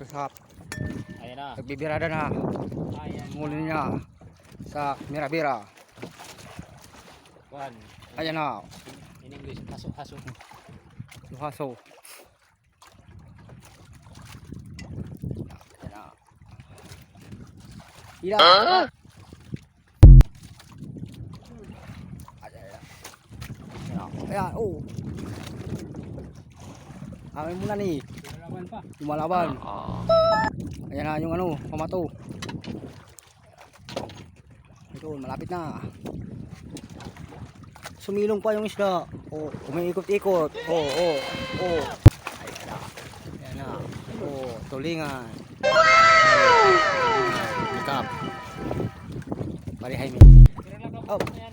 Kusap. Ayan na. Nagbibirada na. Ayan. Muli niya sa Mirabira. Kuhan. Ayan na. In English, haso-haso. Luhaso. Ayan na. Ila. Ayan, oh. Amin muna nih. Lumalaban pa. Lumalaban. Ayan na yung ano, pamato. Ito, malapit na. Sumilong pa yung isda. Oh, umiikot-ikot. Oh, oh, oh. Ayan na. Ayan na. Oh, tulingan. Wow! Ikap. Bari Jaime. Pero lang Oh. ako yan.